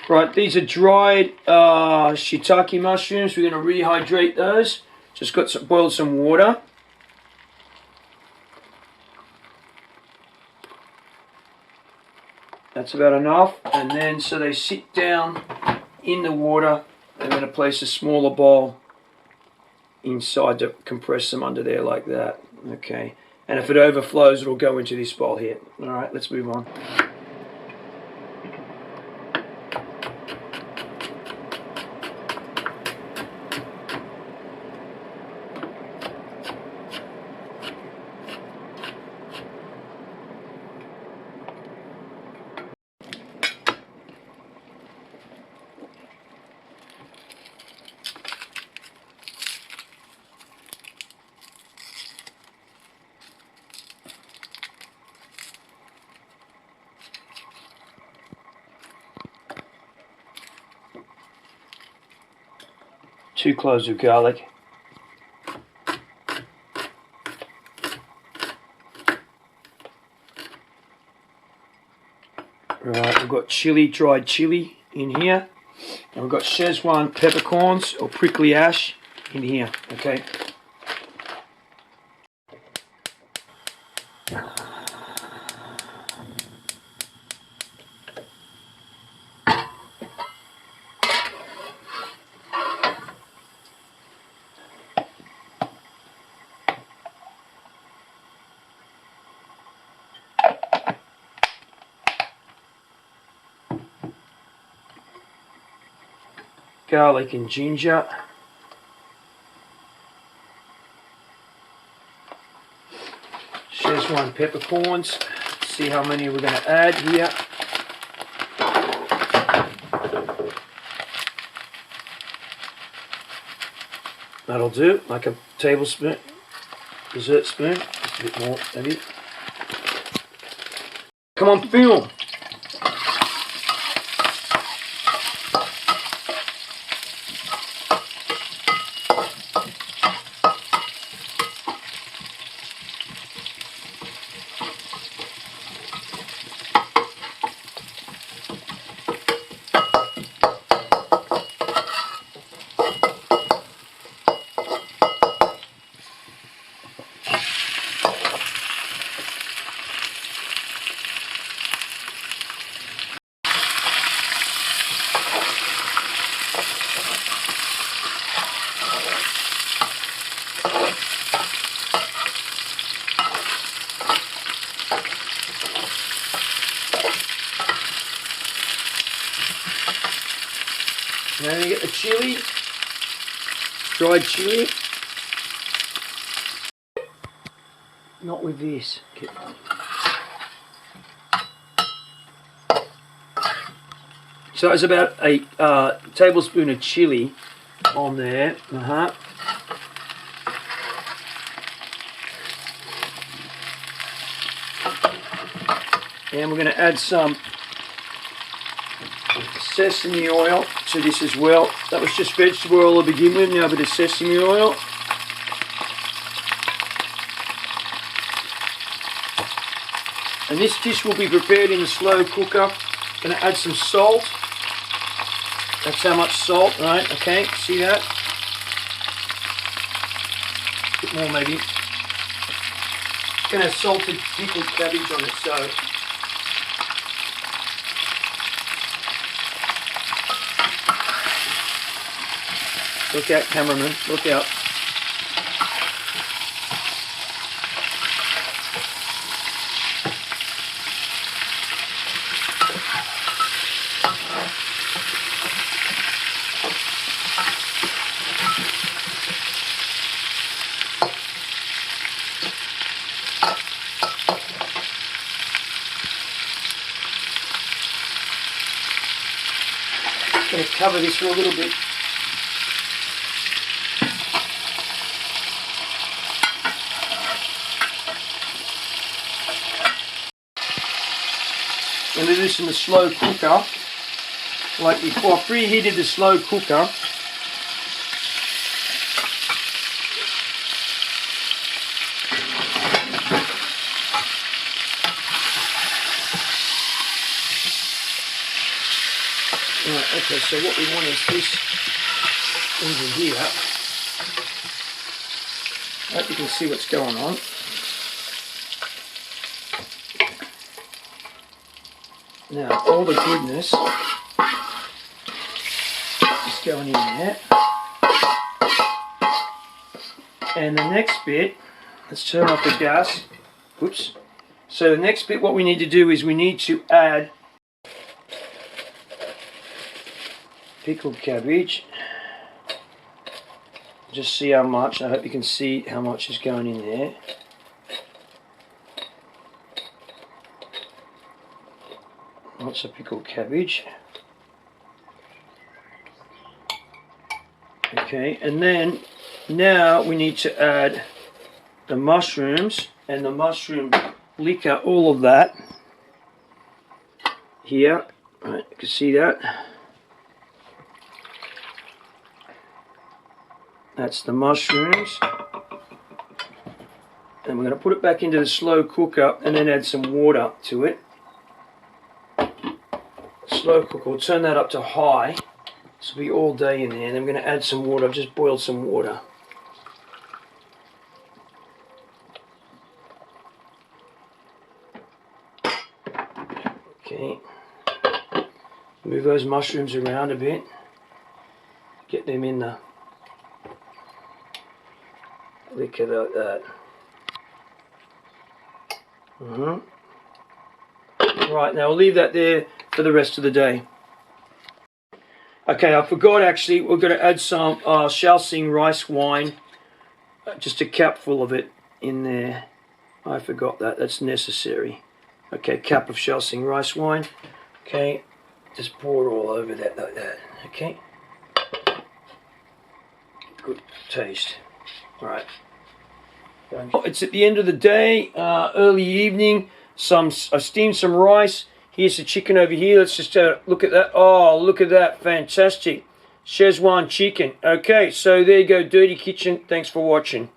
Right, these are dried shiitake mushrooms. We're going to rehydrate those. Just boiled some water. That's about enough. And then so they sit down in the water. I'm going to place a smaller bowl inside to compress them under there like that. Okay. And if it overflows, it'll go into this bowl here. All right, let's move on. Two cloves of garlic. Right, we've got dried chili in here. And we've got Sichuan peppercorns or prickly ash in here, okay? Garlic and ginger. Sichuan peppercorns. See how many we're going to add here. That'll do, like a tablespoon, dessert spoon, just a bit more maybe. Come on, film. Now you get the chili, dried chili. Not with this. Okay. So it's about a tablespoon of chili on there. And we're going to add some sesame oil to this as well. That was just vegetable oil to begin with, now a bit of sesame oil. And this dish will be prepared in a slow cooker. Going to add some salt. That's how much salt, right? Okay, see that? A bit more maybe. It's going to have salted pickled cabbage on it, so look out, cameraman, look out. I'm going to cover this for a little bit. I'm going to do this in the slow cooker, like before. I preheated the slow cooker. Right, okay, so what we want is this over here. I hope you can see what's going on. Now, all the goodness is going in there. And the next bit, let's turn off the gas. Whoops. So the next bit, what we need to do is we need to add pickled cabbage. Just see how much. I hope you can see how much is going in there. Lots of pickled cabbage. Okay, and then now we need to add the mushrooms and the mushroom liquor, all of that here. Right, you can see that. That's the mushrooms. And we're going to put it back into the slow cooker and then add some water to it. Slow cooker, we'll turn that up to high. This will be all day in there. And then we're going to add some water. I've just boiled some water. Okay. Move those mushrooms around a bit. Get them in the liquor like that. Right, now we'll leave that there for the rest of the day. Okay, I forgot actually, we're going to add some Shaoxing rice wine. Just a cap full of it in there. I forgot that, that's necessary. Okay, cap of Shaoxing rice wine. Okay, just pour it all over that like that. Okay. Good taste. Right. It's at the end of the day, early evening. I steamed some rice. Here's the chicken over here. Let's just look at that. Oh, look at that. Fantastic. Sichuan chicken. Okay, so there you go. Dirty Kitchen. Thanks for watching.